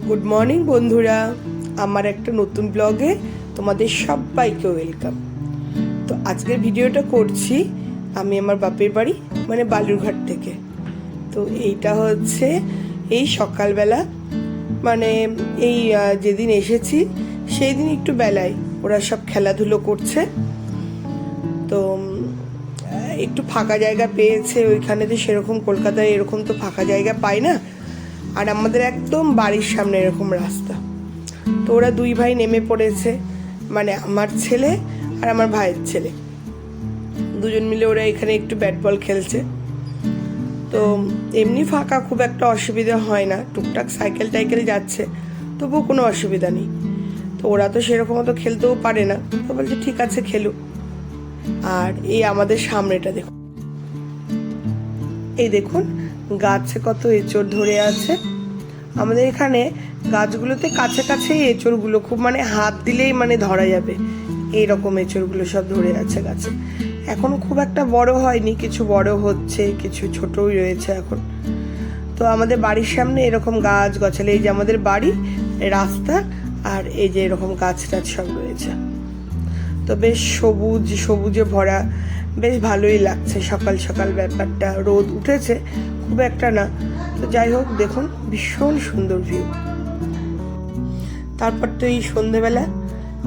Good morning বন্ধুরা, আমার একটা নতুন ব্লগে তোমাদের সবাইকে ওয়েলকাম। তো আজকের ভিডিওটা করছি আমি আমার বাপের বাড়ি মানে বালুরঘাট থেকে। তো এইটা হচ্ছে এই সকালবেলা, মানে এই যেদিন এসেছি সেই দিন একটু বেলায় ওরা সব খেলাধুলো করছে। তো একটু ফাঁকা জায়গা পেয়েছে ওইখানে, তো সেরকম কলকাতায় এরকম তো ফাঁকা জায়গা পায় না। আর আমাদের একদম বাড়ির সামনে এরকম রাস্তা। তো ওরা দুই ভাই নেমে পড়েছে, মানে আমার ছেলে আর আমার ভাইয়ের ছেলে দুজন মিলে ওরা এখানে একটু ব্যাট বল খেলছে। তো এমনি ফাঁকা, খুব একটা অসুবিধা হয় না, টুকটাক সাইকেল টাইকেল যাচ্ছে, তবুও কোনো অসুবিধা নেই। তো ওরা তো সেরকম অত খেলতেও পারে না, তো বলছে ঠিক আছে খেলুক। আর এই আমাদের সামনেটা দেখুন, এই দেখুন গাছে কত এঁচড় ধরে আছে। আমাদের এখানে গাছগুলোতে কাছে কাছেই এঁচড়গুলো খুব, মানে হাত দিলেই মানে ধরা যাবে এইরকম এঁচড়গুলো সব ধরে আছে গাছে। এখনো খুব একটা বড় হয়নি, কিছু বড় হচ্ছে, কিছু ছোটই রয়েছে এখন। তো আমাদের বাড়ির সামনে এরকম গাছ গাছালি, এই যে আমাদের বাড়ি, রাস্তা, আর এই যে এরকম গাছ টাছ সব রয়েছে। তো বেশ সবুজ সবুজে ভরা, বেশ ভালোই লাগছে সকাল সকাল ব্যাপারটা। রোদ উঠেছে খুব একটা না, তো যাই হোক দেখুন ভীষণ সুন্দর ভিউ। তারপর তো এই সন্ধেবেলা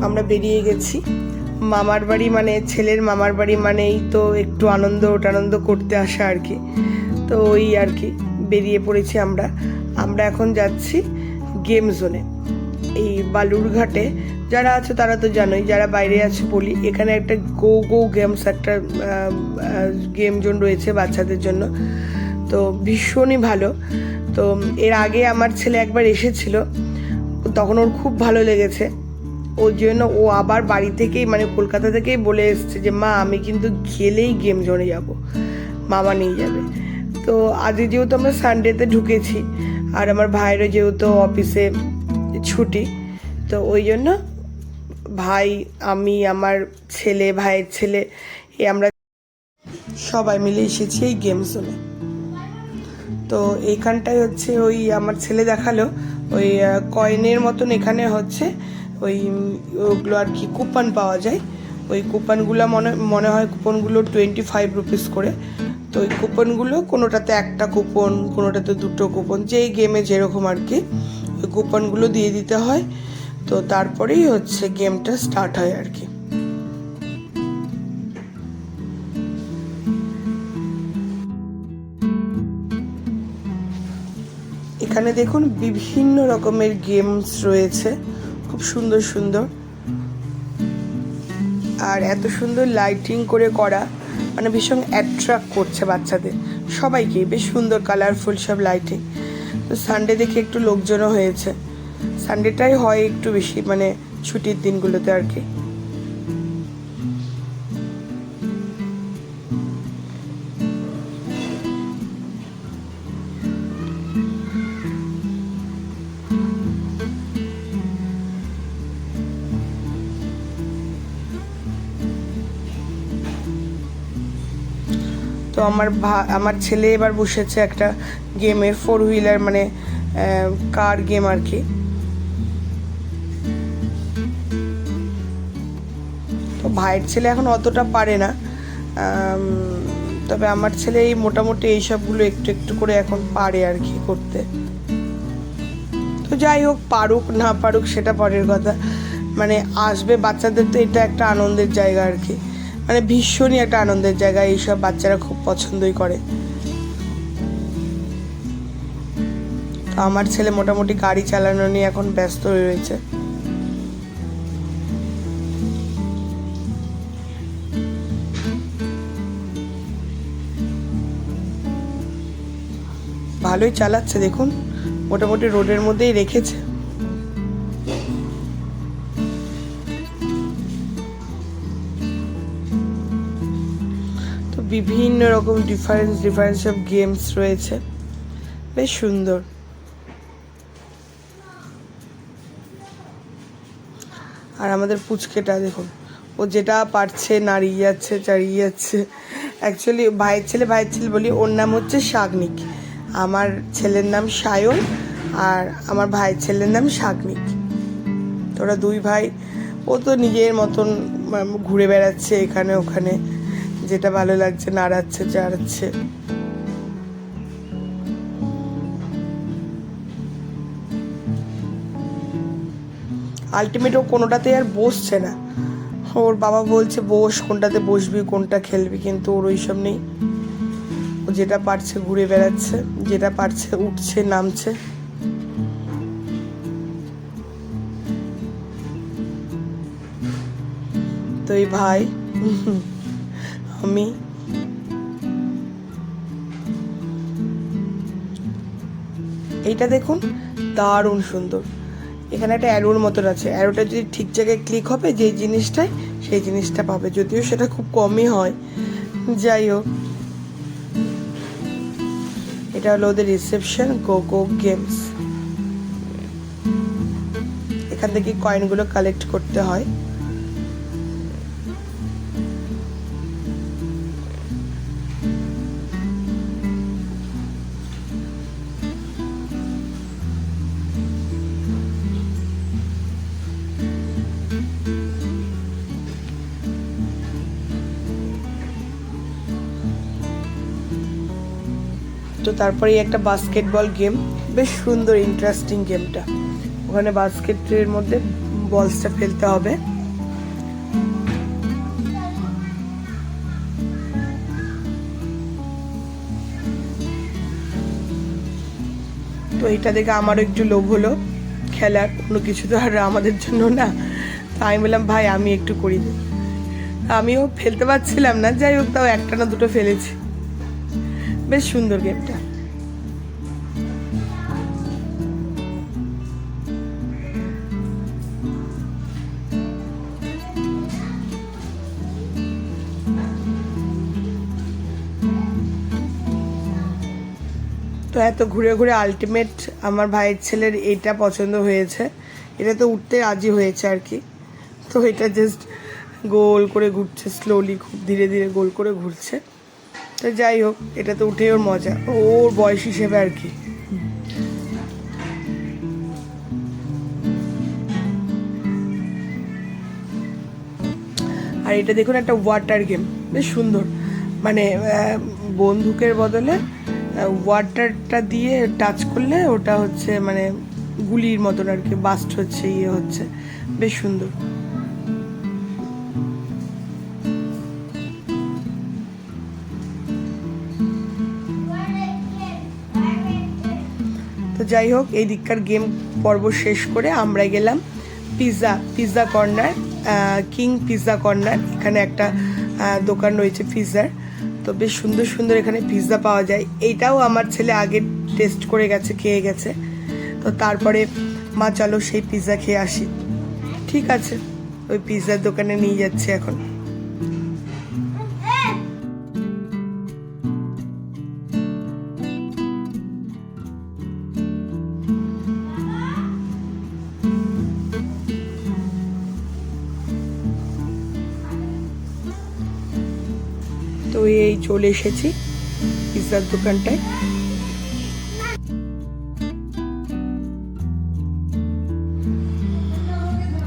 আমরা বেরিয়ে গেছি মামার বাড়ি, মানে ছেলের মামার বাড়ি, মানেই তো একটু আনন্দ টানন্দ করতে আসা আর কি। তো ওই আর কি বেরিয়ে পড়েছি আমরা এখন যাচ্ছি গেম জোনে। এই বালুরঘাটে যারা আছে তারা তো জানোই, যারা বাইরে আছে বলি, এখানে একটা গো গো গেমস, একটা গেম জোন রয়েছে বাচ্চাদের জন্য। তো ভীষণই ভালো। তো এর আগে আমার ছেলে একবার এসেছিল, তখন ওর খুব ভালো লেগেছে। ওর জন্য ও আবার বাড়ি থেকেই, মানে কলকাতা থেকেই বলে এসছে যে মা আমি কিন্তু গেলেই গেম জোনে যাব, মামা নিয়ে যাবে। তো আজকে যেহেতু আমরা সানডেতে ঢুকেছি, আর আমার ভাইয়েরও যেহেতু অফিসে ছুটি, তো ওই জন্য ভাই, আমি, আমার ছেলে, ভাইয়ের ছেলে, আমরা সবাই মিলে এসেছি এই গেম জোনে। তো এইখানটায় হচ্ছে ওই আমার ছেলে দেখালো ওই কয়েনের মতন, এখানে হচ্ছে ওই ওগুলো আর কি কুপন পাওয়া যায়। ওই কুপনগুলো মনে হয় কুপনগুলো 25 রুপিস করে। তো ওই কুপনগুলো কোনোটাতে একটা কুপন, কোনোটাতে দুটো কুপন, যেই গেমে যেরকম আর কি, ওই কুপনগুলো দিয়ে দিতে হয়। তো তারপরেই হচ্ছে গেমটা স্টার্ট হয় আর কি। এখানে দেখুন বিভিন্ন রকমের গেমস রয়েছে, খুব সুন্দর সুন্দর, আর এত সুন্দর লাইটিং করে করা, মানে ভীষণ অ্যাট্রাক্ট করছে বাচ্চাদের সবাইকে, বেশ সুন্দর কালারফুল সব লাইটিং। তো সানডে দেখে একটু লোকজনও হয়েছে, সানডেটাই হয় একটু বেশি, মানে ছুটির দিনগুলোতে আর কি। তো আমার ছেলে এবার বসেছে একটা গেমে, 4 হুইলার, মানে কার গেম আর কি। তো ভাইয়ের ছেলে এখন অতটা পারে না, তবে আমার ছেলে এই মোটামুটি এইসবগুলো একটু একটু করে এখন পারে আর কি করতে। তো যাই হোক, পারুক না পারুক সেটা পরের কথা, মানে আসবে বাচ্চাদের তো এটা একটা আনন্দের জায়গা আর কি, মানে ভীষণই একটা আনন্দের জায়গা, এইসব বাচ্চারা খুব পছন্দই করে। তো আমার ছেলে মোটামুটি গাড়ি চালানো নিয়ে এখন ব্যস্ত হয়ে রয়েছে। ভালোই চালাচ্ছে দেখুন, মোটামুটি রোডের মধ্যেই রেখেছে। তো বিভিন্ন রকম ডিফারেন্ট সব গেমস রয়েছে, বেশ সুন্দর। আর আমাদের পুচকেটা দেখুন, ও যেটা পারছে নাড়িয়ে যাচ্ছে, চাড়িয়ে যাচ্ছে। অ্যাকচুয়ালি ভাইয়ের ছেলে বলি, ওর নাম হচ্ছে শাগনিক, আমার ছেলের নাম সায়ন, আর আমার ভাইয়ের ছেলের নাম সাগ্নিক। তো ওরা দুই ভাই, ও তো নিজের মতন ঘুরে বেড়াচ্ছে এখানে ওখানে, যেটা ভালো লাগছে নাড়াচ্ছে চাড়াচ্ছে। আলটিমেট ও কোনোটাতে আর বসছে না। ওর বাবা বলছে বস, কোনটাতে বসবি কোনটা খেলবি, কিন্তু ওর ওইসব নেই। ও যেটা পারছে ঘুরে বেড়াচ্ছে, যেটা পারছে উঠছে নামছে। তো এই ভাই আমি, এইটা দেখুন দারুণ সুন্দর। এখানে একটা অ্যারোর মতন আছে, অ্যারোটা যদি ঠিক জায়গায় ক্লিক হবে যে জিনিসটায়, সেই জিনিসটা পাবে, যদিও সেটা খুব কমই হয়। যাই হোক, এটা হলো ওদের রিসেপশন কোকো গেমস। এখান থেকে কয়েনগুলো কালেক্ট করতে হয়। তো তারপরে একটা বাস্কেটবল গেম, বেশ সুন্দর ইন্টারেস্টিং গেমটা। ওখানে বাস্কেটের মধ্যে বলসটা ফেলতে হবে। তো এটা দেখে আমারও একটু লোভ হলো খেলার, কোনো কিছু তো আর আমাদের জন্য না। তো আমি বললাম ভাই আমি একটু করি। আমিও ফেলতে পারছিলাম না, যাই হোক তাও একটা না দুটো ফেলেছি। বেশ সুন্দর গেমটা। তো এত ঘুরে ঘুরে আলটিমেট আমার ভাইয়ের ছেলের এটা পছন্দ হয়েছে, এটা তো উঠতে রাজি হয়েছে আর কি। তো এটা জাস্ট গোল করে ঘুরছে স্লোলি, খুব ধীরে ধীরে গোল করে ঘুরছে। তো যাই হোক, এটা তো উঠে ওর মজা, ওর বয়স হিসেবে আর কি। আর এটা দেখুন একটা ওয়াটার গেম, বেশ সুন্দর। মানে বন্দুকের বদলে ওয়াটারটা দিয়ে টাচ করলে ওটা হচ্ছে মানে গুলির মতন আর কি, বাস্ট হচ্ছে, ইয়ে হচ্ছে, বেশ সুন্দর। তো যাই হোক, এই দিককার গেম পর্ব শেষ করে আমরা গেলাম pizza corner, king pizza corner. এখানে একটা দোকান রয়েছে পিৎজার। তো বেশ সুন্দর সুন্দর এখানে পিৎজা পাওয়া যায়। এইটাও আমার ছেলে আগে টেস্ট করে গেছে, খেয়ে গেছে। তো তারপরে মা চলো সেই পিৎজা খেয়ে আসি। ঠিক আছে, ওই পিৎজার দোকানে নিয়ে যাচ্ছে এখন। তো এই চলে এসেছি পিৎজার দোকানটায়।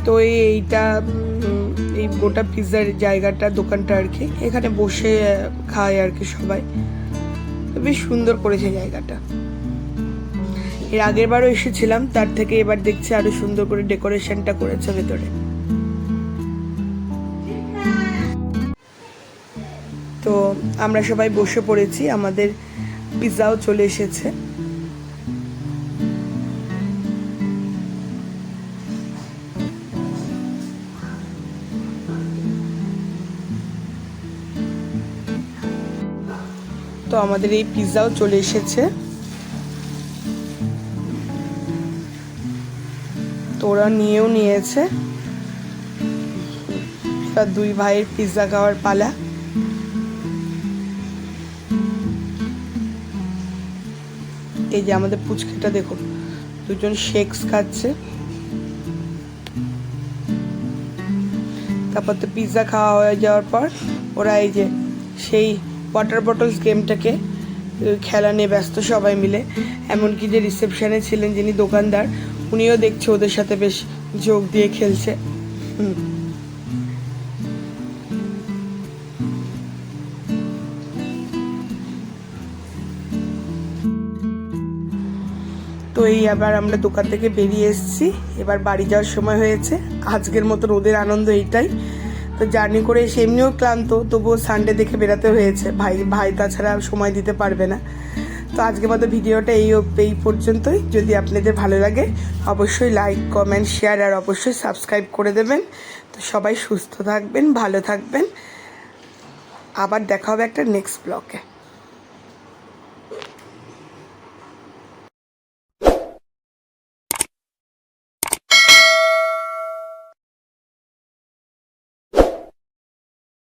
তো এইটা এই গোটা পিৎজার জায়গাটা, দোকানটা আর কি, এখানে বসে খায় আর কি সবাই। বেশ সুন্দর করেছে জায়গাটা। এর আগের বারও এসেছিলাম, তার থেকে এবার দেখছি আরো সুন্দর করে ডেকোরেশনটা করেছে ভেতরে। তো আমরা সবাই বসে পড়েছি, আমাদের পিৎজাও চলে এসেছে। তো আমাদের এই পিৎজাও চলে এসেছে। তো ওরা নিয়েও নিয়েছে। এবার দুই ভাইয়ের পিৎজা খাওয়ার পালা। এই যে আমাদের পুচকিটা দেখো, দুজন শেকস খাচ্ছে। তারপর তো পিৎজা খাওয়া হয়ে যাওয়ার পর ওরা এই যে সেই ওয়াটার বটলস গেমটাকে খেলা নিয়ে ব্যস্ত সবাই মিলে। এমনকি যে রিসেপশনে ছিলেন যিনি দোকানদার, উনিও দেখছে ওদের সাথে বেশ যোগ দিয়ে খেলছে। তো এই আবার আমরা দোকান থেকে বেরিয়ে এসেছি, এবার বাড়ি যাওয়ার সময় হয়েছে। আজকের মতো রোদের আনন্দ এইটাই। তো জার্নি করে এসে এমনিও ক্লান্ত, তবুও সানডে দেখে বেরাতে হয়েছে। ভাই তাছাড়া সময় দিতে পারবে না। তো আজকের মতো ভিডিওটা এই পর্যন্তই। যদি আপনাদের ভালো লাগে অবশ্যই লাইক, কমেন্ট, শেয়ার আর অবশ্যই সাবস্ক্রাইব করে দেবেন। তো সবাই সুস্থ থাকবেন, ভালো থাকবেন। আবার দেখা হবে একটা নেক্সট ব্লগে।